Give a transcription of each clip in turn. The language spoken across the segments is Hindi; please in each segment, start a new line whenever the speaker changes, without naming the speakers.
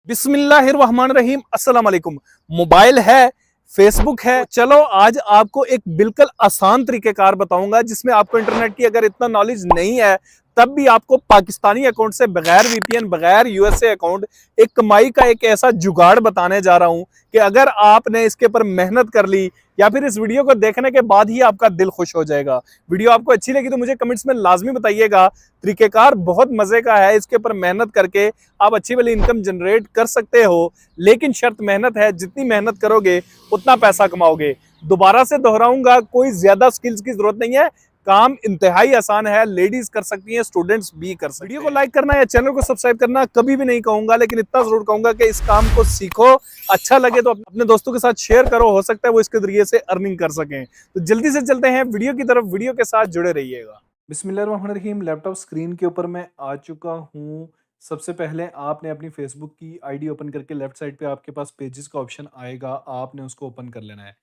बिस्मिल्लाहिर्रहमानिर्रहीम अस्सलाम वालेकुम। मोबाइल है, फेसबुक है, तो चलो आज आपको एक बिल्कुल आसान तरीकेकार बताऊंगा जिसमें आपको इंटरनेट की अगर इतना नॉलेज नहीं है तब भी आपको पाकिस्तानी अकाउंट से बगैर वीपीएन बगैर यूएसए अकाउंट एक कमाई का एक ऐसा जुगाड़ बताने जा रहा हूं कि अगर आपने इसके ऊपर मेहनत कर ली या फिर इस वीडियो को देखने के बाद ही आपका दिल खुश हो जाएगा। वीडियो आपको अच्छी लगी तो मुझे कमेंट्स में लाजमी बताइएगा। तरीकेकार बहुत मजे का है, इसके ऊपर मेहनत करके आप अच्छी वाली इनकम जनरेट कर सकते हो, लेकिन शर्त मेहनत है। जितनी मेहनत करोगे उतना पैसा कमाओगे। दोबारा से दोहराऊंगा, कोई ज्यादा स्किल्स की जरूरत नहीं है, काम इंतहाई आसान है, लेडीज कर सकती हैं, स्टूडेंट्स भी कर सकते हैं। वीडियो को लाइक करना या चैनल को सब्सक्राइब करना कभी भी नहीं कहूंगा, लेकिन इतना जरूर कहूंगा कि इस काम को सीखो। अच्छा लगे तो अपने दोस्तों के साथ शेयर करो, हो सकता है वो इसके जरिए से अर्निंग कर सकें। तो जल्दी से चलते हैं वीडियो की तरफ, वीडियो के साथ जुड़े रहिएगा। बिस्मिल्लाहिर्रहमानिर्रहीम। लैपटॉप स्क्रीन के ऊपर मैं आ चुका हूँ। सबसे पहले आपने अपनी फेसबुक की आईडी ओपन करके लेफ्ट साइड पे आपके पास पेजेस का ऑप्शन आएगा, आपने उसको ओपन कर लेना है।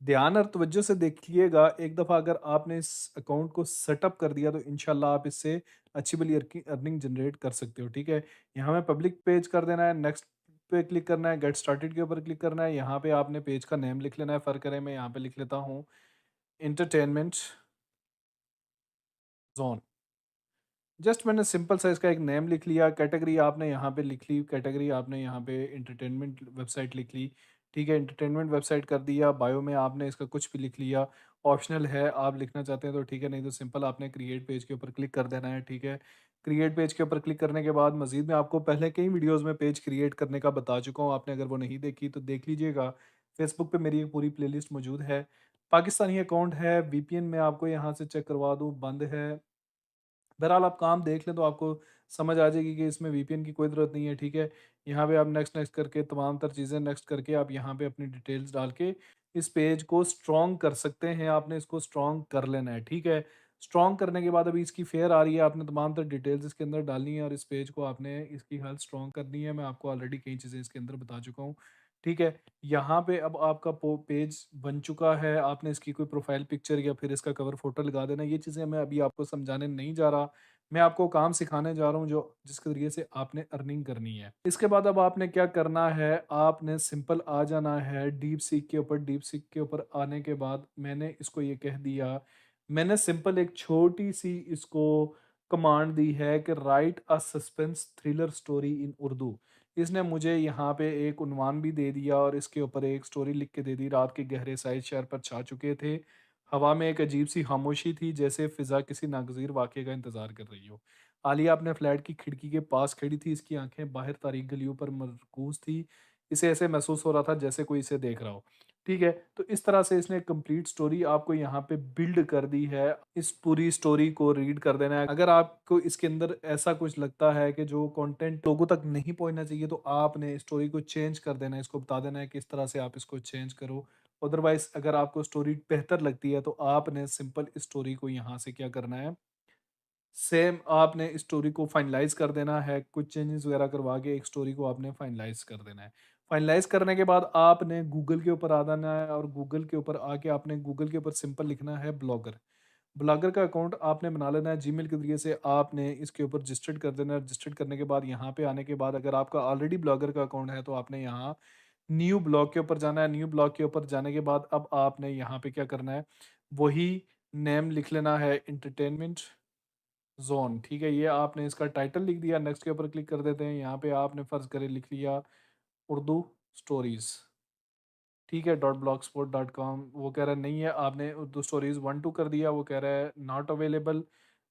ध्यान और तवज्जो से देखिएगा, एक दफ़ा अगर आपने इस अकाउंट को सेटअप कर दिया तो इंशाल्लाह आप इससे अच्छी भली अर्निंग जनरेट कर सकते हो। ठीक है, यहाँ में पब्लिक पेज कर देना है, नेक्स्ट पे क्लिक करना है, गेट स्टार्टेड के ऊपर क्लिक करना है। यहाँ पे आपने पेज का नेम लिख लेना है। फ़र्क करें, मैं यहाँ पे लिख लेता हूँ इंटरटेनमेंट जोन। जस्ट मैंने सिंपल सा इसका एक नेम लिख लिया। कैटेगरी आपने यहाँ पे लिख ली, कैटेगरी आपने यहाँ पे एंटरटेनमेंट वेबसाइट लिख ली। ठीक है, एंटरटेनमेंट वेबसाइट कर दिया। बायो में आपने इसका कुछ भी लिख लिया। ऑप्शनल है, आप लिखना चाहते हैं तो ठीक है, नहीं तो सिंपल आपने क्रिएट पेज के ऊपर क्लिक कर देना है। ठीक है, क्रिएट पेज के ऊपर क्लिक करने के बाद मजीद मैं आपको पहले कई वीडियोज़ में पेज क्रिएट करने का बता चुका हूँ। आपने अगर वो नहीं देखी तो देख लीजिएगा। फेसबुक पे मेरी एक पूरी प्लेलिस्ट मौजूद है। पाकिस्तानी अकाउंट है, वीपीएन में आपको यहाँ से चेक करवा दूँ, बंद है। बहरहाल आप काम देख लें तो आपको समझ आ जाएगी कि इसमें वीपीएन की कोई ज़रूरत नहीं है। ठीक है, यहाँ पे आप नेक्स्ट नेक्स्ट करके तमाम तर चीज़ें नेक्स्ट करके आप यहाँ पे अपनी डिटेल्स डाल के इस पेज को स्ट्रॉन्ग कर सकते हैं। आपने इसको स्ट्रॉन्ग कर लेना है। ठीक है, स्ट्रॉन्ग करने के बाद अभी इसकी फेयर आ रही है, आपने तमाम तर डिटेल्स इसके अंदर डालनी है और इस पेज को आपने इसकी हेल्थ स्ट्रॉन्ग करनी है। मैं आपको ऑलरेडी कई चीज़ें इसके अंदर बता चुका हूँ। ठीक है, यहाँ पे अब आपका पेज बन चुका है। आपने इसकी कोई प्रोफाइल पिक्चर या फिर इसका कवर फोटो लगा देना। ये चीज़ें मैं अभी आपको समझाने नहीं जा रहा, मैं आपको काम सिखाने जा रहा हूँ जो जिसके ज़रिए से आपने अर्निंग करनी है। इसके बाद अब आपने क्या करना है, आपने सिंपल आ जाना है डीप सीक के ऊपर। डीप सीक के ऊपर आने के बाद मैंने इसको ये कह दिया, मैंने सिंपल एक छोटी-सी इसको कमांड दी है कि right a suspense thriller story in Urdu. इसने मुझे यहाँ पे एक उन्वान भी दे दिया और इसके ऊपर एक स्टोरी लिख के दे दी। रात के गहरे साए शहर पर छा चुके थे। हवा में एक अजीब-सी खामोशी थी, जैसे फ़िज़ा किसी नागज़ीर वाक़ये का इंतज़ार कर रही हो। आलिया अपने फ्लैट की खिड़की के पास खड़ी थी, इसकी आँखें बाहर तारीक गलियों पर मरकूज़ थी। इसे ऐसे महसूस हो रहा था जैसे कोई इसे देख रहा हो। ठीक है, तो इस तरह से इसने कंप्लीट स्टोरी आपको यहाँ पे बिल्ड कर दी है। इस पूरी स्टोरी को रीड कर देना है। अगर आपको इसके अंदर ऐसा कुछ लगता है कि जो कंटेंट लोगों तक नहीं पहुँचना चाहिए, तो आपने स्टोरी को चेंज कर देना है। इसको बता देना है किस तरह से आप इसको चेंज करो। अदरवाइज़ अगर आपको स्टोरी बेहतर लगती है तो आपने सिंपल इस स्टोरी को यहाँ से क्या करना है, सेम आपने इस स्टोरी को फाइनलाइज़ कर देना है। कुछ चेंजेस वगैरह करवा के एक स्टोरी को आपने फाइनलाइज़ कर देना है। फाइनलाइज़ करने के बाद आपने गूगल के ऊपर आ जाना है और गूगल के ऊपर आके आपने गूगल के ऊपर सिंपल लिखना है ब्लॉगर। ब्लॉगर का अकाउंट आपने बना लेना है। जीमेल के ज़रिए से आपने इसके ऊपर रजिस्टर्ड कर देना है। रजिस्टर्ड करने के बाद यहाँ पे आने के बाद अगर आपका ऑलरेडी ब्लॉगर का अकाउंट है तो आपने यहाँ न्यू ब्लॉग के ऊपर जाना है। न्यू ब्लॉग के ऊपर जाने के बाद अब आपने यहाँ पे क्या करना है, वही नेम लिख लेना है, एंटरटेनमेंट ज़ोन। ठीक है, ये आपने इसका टाइटल लिख दिया। नेक्स्ट के ऊपर क्लिक कर देते हैं। यहाँ पे आपने फ़र्ज़ करें लिख लिया उर्दू स्टोरीज़। ठीक है, .blogspot.com। वो कह रहा है नहीं है, आपने उर्दू स्टोरीज़ 1-2 कर दिया, वो कह रहा है नॉट अवेलेबल।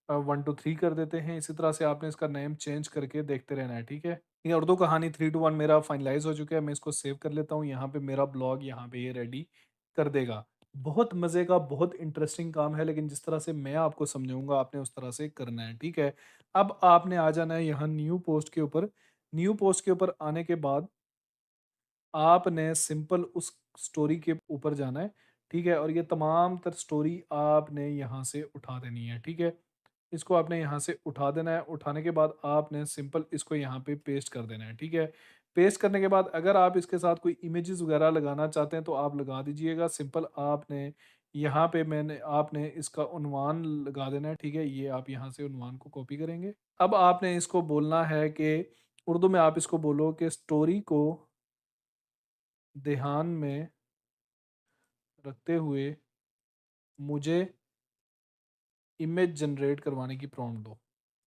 1-2-3 कर देते हैं। इसी तरह से आपने इसका नेम चेंज करके देखते रहना है। ठीक है, ये उर्दू कहानी 3-1 मेरा फाइनलाइज हो चुका है। मैं इसको सेव कर लेता हूँ। यहाँ पे मेरा ब्लॉग यहाँ पे ये रेडी कर देगा। बहुत मज़े का, बहुत इंटरेस्टिंग काम है, लेकिन जिस तरह से मैं आपको समझाऊंगा आपने उस तरह से करना है। ठीक है, अब आपने आ जाना है यहाँ न्यू पोस्ट के ऊपर। न्यू पोस्ट के ऊपर आने के बाद आपने सिंपल उस स्टोरी के ऊपर जाना है। ठीक है, और ये तमाम तर स्टोरी आपने यहाँ से उठा देनी है। ठीक है, इसको आपने यहाँ से उठा देना है। उठाने के बाद आपने सिंपल इसको यहाँ पे पेस्ट कर देना है। ठीक है, पेस्ट करने के बाद अगर आप इसके साथ कोई इमेजेस वगैरह लगाना चाहते हैं तो आप लगा दीजिएगा। सिंपल आपने यहाँ पे मैंने आपने इसका उन्वान लगा देना है। ठीक है, ये आप यहाँ से उन्वान को कॉपी करेंगे। अब आपने इसको बोलना है कि उर्दू में आप इसको बोलो कि स्टोरी को ध्यान में रखते हुए मुझे इमेज जनरेट करवाने की प्रॉम्प्ट दो।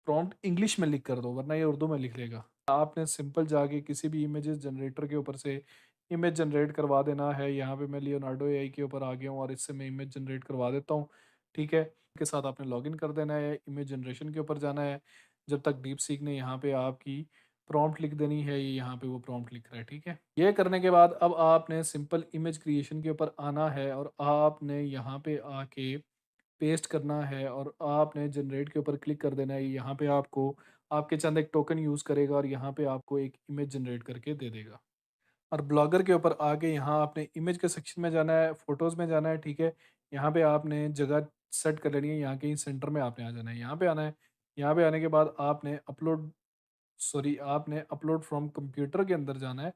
प्रॉम्प्ट इंग्लिश में लिख कर दो, वरना ये उर्दू में लिख लेगा। आपने सिंपल जाके किसी भी इमेजेस जनरेटर के ऊपर से इमेज जनरेट करवा देना है। यहाँ पे मैं लियोनार्डो एआई के ऊपर आ गया हूँ और इससे मैं इमेज जनरेट करवा देता हूँ। ठीक है, के साथ आपने लॉगिन कर देना है, इमेज जनरेशन के ऊपर जाना है। जब तक डीप सीक ने यहाँ पे आपकी प्रॉम्प्ट लिख देनी है, ये यहाँ पे वो प्रॉम्प्ट लिख रहा है। ठीक है, ये करने के बाद अब आपने सिंपल इमेज क्रिएशन के ऊपर आना है और आपने यहाँ पे आके पेस्ट करना है और आपने जनरेट के ऊपर क्लिक कर देना है। यहाँ पे आपको आपके चंद एक टोकन यूज़ करेगा और यहाँ पे आपको एक इमेज जनरेट करके दे देगा। और ब्लॉगर के ऊपर आके यहाँ आपने इमेज के सेक्शन में जाना है, फ़ोटोज़ में जाना है। ठीक है, यहाँ पे आपने जगह सेट कर लेनी है, यहाँ कहीं सेंटर में आपने आ जाना है, यहाँ पे आना है। यहाँ पे आने के बाद आपने अपलोड फ्रॉम कंप्यूटर के अंदर जाना है।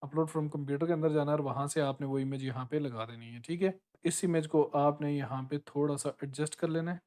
अपलोड फ्रॉम कंप्यूटर के अंदर जाना है और वहाँ से आपने वो इमेज यहाँ पे लगा देनी है। ठीक है, इस इमेज को आपने यहाँ पे थोड़ा सा एडजस्ट कर लेना है।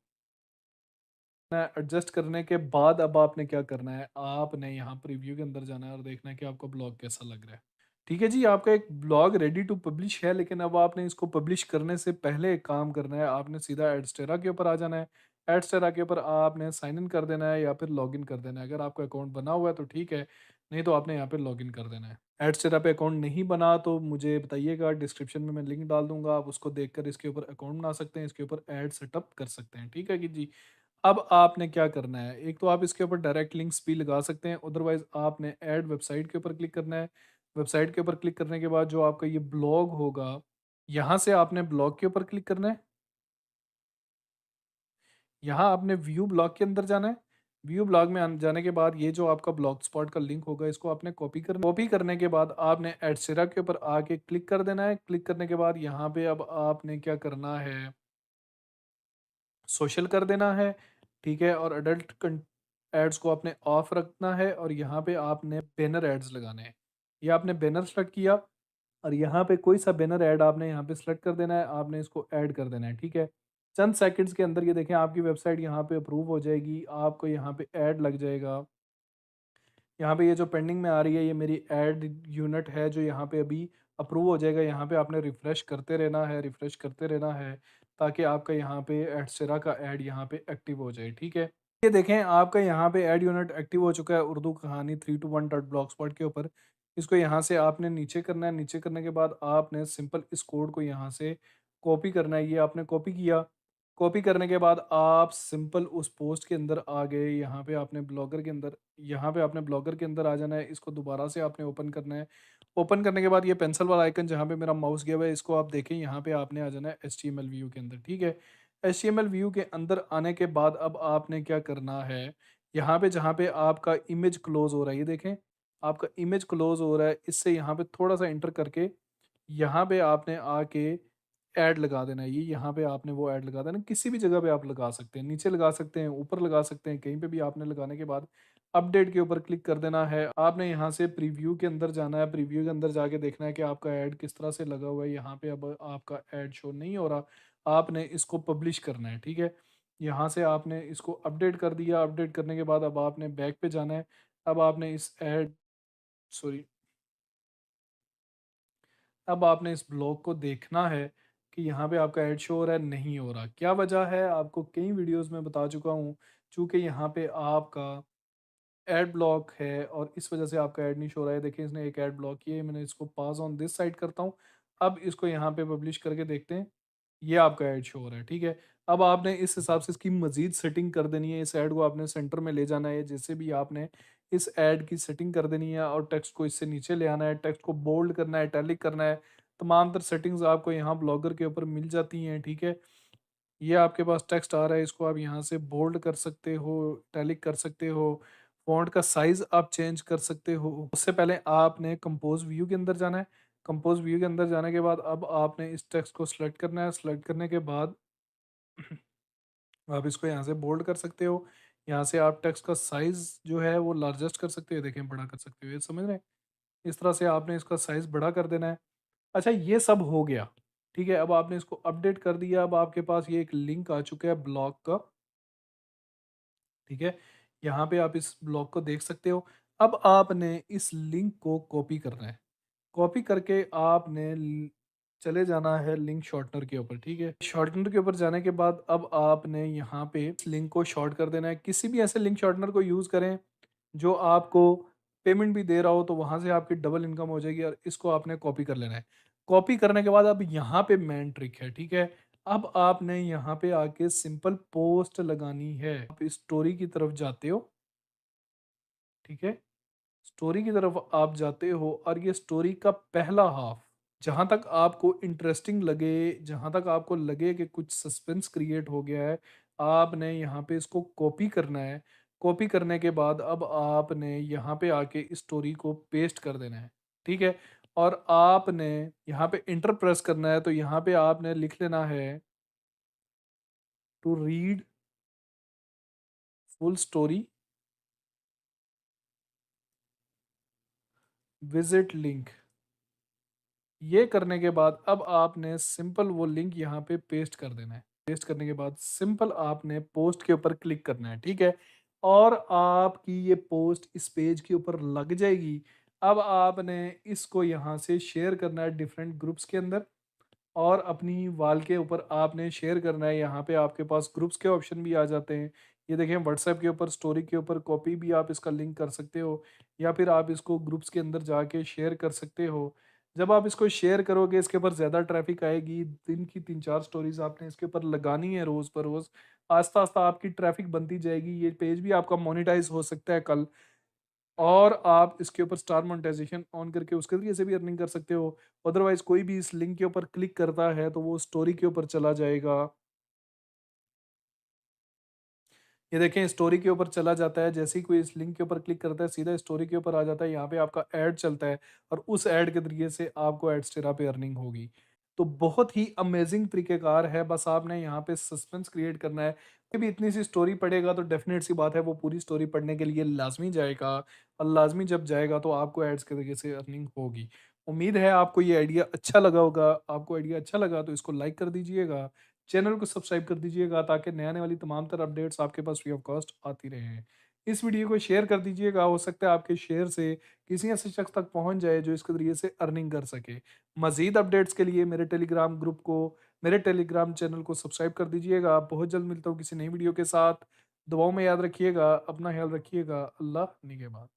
एडजस्ट करने के बाद अब आपने क्या करना है, आपने यहाँ प्रीव्यू के अंदर जाना है और देखना है कि आपका ब्लॉग कैसा लग रहा है। ठीक है जी, आपका एक ब्लॉग रेडी टू पब्लिश है, लेकिन अब आपने इसको पब्लिश करने से पहले एक काम करना है। आपने सीधा एडस्टेरा के ऊपर आ जाना है। एडस्टेरा के ऊपर आपने साइन इन कर देना है या फिर लॉगिन कर देना है। अगर आपका अकाउंट बना हुआ है तो ठीक है, नहीं तो आपने यहाँ पे लॉगिन कर देना है। एडस्टेरा पे अकाउंट नहीं बना तो मुझे बताइएगा, डिस्क्रिप्शन में मैं लिंक डाल दूंगा, आप उसको देखकर इसके ऊपर अकाउंट बना सकते हैं, इसके ऊपर ऐड सेटअप कर सकते हैं। ठीक है कि जी, अब आपने क्या करना है, एक तो आप इसके ऊपर डायरेक्ट लिंक्स भी लगा सकते हैं, अदरवाइज आपने ऐड वेबसाइट के ऊपर क्लिक करना है। वेबसाइट के ऊपर क्लिक करने के बाद जो आपका ये ब्लॉग होगा, यहाँ से आपने ब्लॉग के ऊपर क्लिक करना है। यहाँ आपने व्यू ब्लॉग के अंदर जाना है। व्यू ब्लॉग में जाने के बाद ये जो आपका ब्लॉग स्पॉट का लिंक होगा, इसको आपने कॉपी करने के बाद आपने एडसेरा के ऊपर आके क्लिक कर देना है। क्लिक करने के बाद यहाँ पे अब आपने क्या करना है, सोशल कर देना है। ठीक है, और अडल्ट एड्स को आपने ऑफ रखना है और यहाँ पे आपने बैनर एड्स लगाने हैं। ये आपने बैनर सेलेक्ट किया और यहाँ पे कोई सा बैनर ऐड आपने यहाँ पे सेलेक्ट कर देना है, आपने इसको ऐड कर देना है। ठीक है, चंद सेकंड्स के अंदर ये देखें आपकी वेबसाइट यहाँ पे अप्रूव हो जाएगी, आपको यहाँ पे ऐड लग जाएगा। यहाँ पे ये जो पेंडिंग में आ रही है, ये मेरी ऐड यूनिट है जो यहाँ पे अभी अप्रूव हो जाएगा। यहाँ पे आपने रिफ्रेश करते रहना है, रिफ्रेश करते रहना है, ताकि आपका यहाँ पे एडसेरा का ऐड यहाँ पे एक्टिव हो जाए। ठीक है, ये देखें आपका यहाँ पे ऐड यूनिट एक्टिव हो चुका है, उर्दू कहानी 321 डॉट ब्लॉग स्पॉट के ऊपर। इसको यहाँ से आपने नीचे करना है। नीचे करने के बाद आपने सिंपल इस कोड को यहाँ से कॉपी करना है। ये आपने कॉपी किया। कॉपी करने के बाद आप सिंपल उस पोस्ट के अंदर आ गए। यहाँ पे आपने ब्लॉगर के अंदर आ जाना है। इसको दोबारा से आपने ओपन करना है। ओपन करने के बाद ये पेंसिल वाला आइकन जहाँ पे मेरा माउस गया हुआ है, इसको आप देखें, यहाँ पे आपने आ जाना है HTML व्यू के अंदर। ठीक है, HTML व्यू के अंदर आने के बाद अब आपने क्या करना है, यहाँ पे जहाँ पे आपका इमेज क्लोज हो रहा है, ये देखें आपका इमेज क्लोज हो रहा है, इससे यहाँ पे थोड़ा सा इंटर करके यहाँ पे आपने आके ऐड लगा देना है। ये यहाँ पे आपने वो ऐड लगा देना, किसी भी जगह पे आप लगा सकते हैं, नीचे लगा सकते हैं, ऊपर लगा सकते हैं, कहीं पे भी आपने लगाने के बाद अपडेट के ऊपर क्लिक कर देना है। आपने यहाँ से प्रीव्यू के अंदर जाना है। प्रीव्यू के अंदर जाके देखना है कि आपका ऐड किस तरह से लगा हुआ है। यहाँ पे अब आपका ऐड शो नहीं हो रहा, आपने इसको पब्लिश करना है। ठीक है, यहाँ से आपने इसको अपडेट कर दिया। अपडेट करने के बाद अब आपने बैक पे जाना है। अब आपने इस ऐड सॉरी अब आपने इस ब्लॉग को देखना है कि यहाँ पे आपका ऐड शो हो रहा है, नहीं हो रहा। क्या वजह है, आपको कई वीडियोस में बता चुका हूँ। चूँकि यहाँ पे आपका ऐड ब्लॉक है और इस वजह से आपका ऐड नहीं शो रहा है। देखिए इसने एक ऐड ब्लॉक किया है, मैंने इसको पास ऑन दिस साइड करता हूँ। अब इसको यहाँ पे पब्लिश करके देखते हैं, ये आपका ऐड शो हो रहा है। ठीक है, अब आपने इस हिसाब से इसकी मज़ीद सेटिंग कर देनी है। इस ऐड को आपने सेंटर में ले जाना है, जैसे भी आपने इस ऐड की सेटिंग कर देनी है और टेक्स्ट को इससे नीचे ले आना है। टेक्स्ट को बोल्ड करना है, इटैलिक करना है, तमाम तर सेटिंग्स आपको यहाँ ब्लॉगर के ऊपर मिल जाती हैं। ठीक है, ये आपके पास टेक्स्ट आ रहा है, इसको आप यहाँ से बोल्ड कर सकते हो, इटैलिक कर सकते हो, फ़ॉन्ट का साइज़ आप चेंज कर सकते हो। उससे पहले आपने कंपोज़ व्यू के अंदर जाना है। कंपोज़ व्यू के अंदर जाने के बाद अब आपने इस टेक्स्ट को सेलेक्ट करना है। सेलेक्ट करने के बाद आप इसको यहाँ से बोल्ड कर सकते हो। यहाँ से आप टेक्स्ट का साइज़ जो है वो लार्जेस्ट कर सकते हो, देखें बड़ा कर सकते हो, ये समझ रहे हैं? इस तरह से आपने इसका साइज़ बड़ा कर देना है। अच्छा, ये सब हो गया। ठीक है, अब आपने इसको अपडेट कर दिया। अब आपके पास ये एक लिंक आ चुका है ब्लॉग का। ठीक है, यहाँ पे आप इस ब्लॉग को देख सकते हो। अब आपने इस लिंक को कॉपी करना है। कॉपी करके आपने चले जाना है लिंक शॉर्टनर के ऊपर, ठीक है। शॉर्टनर के ऊपर जाने के बाद अब आपने यहाँ पे इस लिंक को शॉर्ट कर देना है। किसी भी ऐसे लिंक शॉर्टनर को यूज़ करें जो आपको पेमेंट भी दे रहा हो, तो वहाँ से आपकी डबल इनकम हो जाएगी, और इसको आपने कॉपी कर लेना है। कॉपी करने के बाद अब यहाँ पे मेन ट्रिक है, ठीक है। अब आपने यहाँ पे आके सिंपल पोस्ट लगानी है। आप स्टोरी की तरफ जाते हो, ठीक है। स्टोरी की तरफ आप जाते हो और ये स्टोरी का पहला हाफ जहाँ तक आपको इंटरेस्टिंग लगे, जहाँ तक आपको लगे कि कुछ सस्पेंस क्रिएट हो गया है, आपने यहाँ पे इसको कॉपी करना है। कॉपी करने के बाद अब आपने यहाँ पे आके इस स्टोरी को पेस्ट कर देना है, ठीक है। और आपने यहाँ पे इंटर प्रेस करना है, तो यहाँ पे आपने लिख लेना है to read full story visit link. ये करने के बाद अब आपने सिंपल वो लिंक यहाँ पे पेस्ट कर देना है। पेस्ट करने के बाद सिंपल आपने पोस्ट के ऊपर क्लिक करना है, ठीक है। और आपकी ये पोस्ट इस पेज के ऊपर लग जाएगी। अब आपने इसको यहाँ से शेयर करना है डिफरेंट ग्रुप्स के अंदर, और अपनी वॉल के ऊपर आपने शेयर करना है। यहाँ पे आपके पास ग्रुप्स के ऑप्शन भी आ जाते हैं। ये देखें, व्हाट्सएप के ऊपर स्टोरी के ऊपर कॉपी भी आप इसका लिंक कर सकते हो, या फिर आप इसको ग्रुप्स के अंदर जाके शेयर कर सकते हो। जब आप इसको शेयर करोगे, इसके ऊपर ज़्यादा ट्रैफिक आएगी। दिन की 3-4 स्टोरीज़ आपने इसके ऊपर लगानी है रोज़ पर रोज़। आस्ता-आस्ता आपकी ट्रैफिक बनती जाएगी। ये पेज भी आपका मोनेटाइज़ हो सकता है कल। और आप इसके ऊपर स्टार मोनेटाइजेशन ऑन करके उसके ज़रिए से भी अर्निंग कर सकते हो। अदरवाइज़ कोई भी इस लिंक के ऊपर क्लिक करता है, तो वो स्टोरी के ऊपर चला जाएगा। ये देखें, स्टोरी के ऊपर चला जाता है। जैसे ही कोई इस लिंक के ऊपर क्लिक करता है, सीधा स्टोरी के ऊपर आ जाता है। यहाँ पे आपका ऐड चलता है, और उस ऐड के ज़रिए से आपको एडस्टेरा पे अर्निंग होगी। तो बहुत ही अमेज़िंग तरीक़ेकार है, बस आपने यहाँ पे सस्पेंस क्रिएट करना है। कोई भी इतनी सी स्टोरी पढ़ेगा, तो डेफ़िनेट सी बात है वो पूरी स्टोरी पढ़ने के लिए लाज़मी जाएगा, और लाज़मी जब जाएगा तो आपको एड्स के ज़रिए से अर्निंग होगी। उम्मीद है आपको ये आइडिया अच्छा लगा होगा। आपको आइडिया अच्छा लगा तो इसको लाइक कर दीजिएगा। चैनल को सब्सक्राइब कर दीजिएगा, ताकि नए आने वाली तमाम तरह अपडेट्स आपके पास फ्री ऑफ कॉस्ट आती रहें। इस वीडियो को शेयर कर दीजिएगा, हो सकता है आपके शेयर से किसी ऐसे शख्स तक पहुंच जाए जो इसके ज़रिए से अर्निंग कर सके। मज़ीद अपडेट्स के लिए मेरे टेलीग्राम चैनल को सब्सक्राइब कर दीजिएगा। बहुत जल्द मिलता हूँ किसी नई वीडियो के साथ। दुआओं में याद रखिएगा, अपना ख्याल रखिएगा। अल्लाह निगहबान।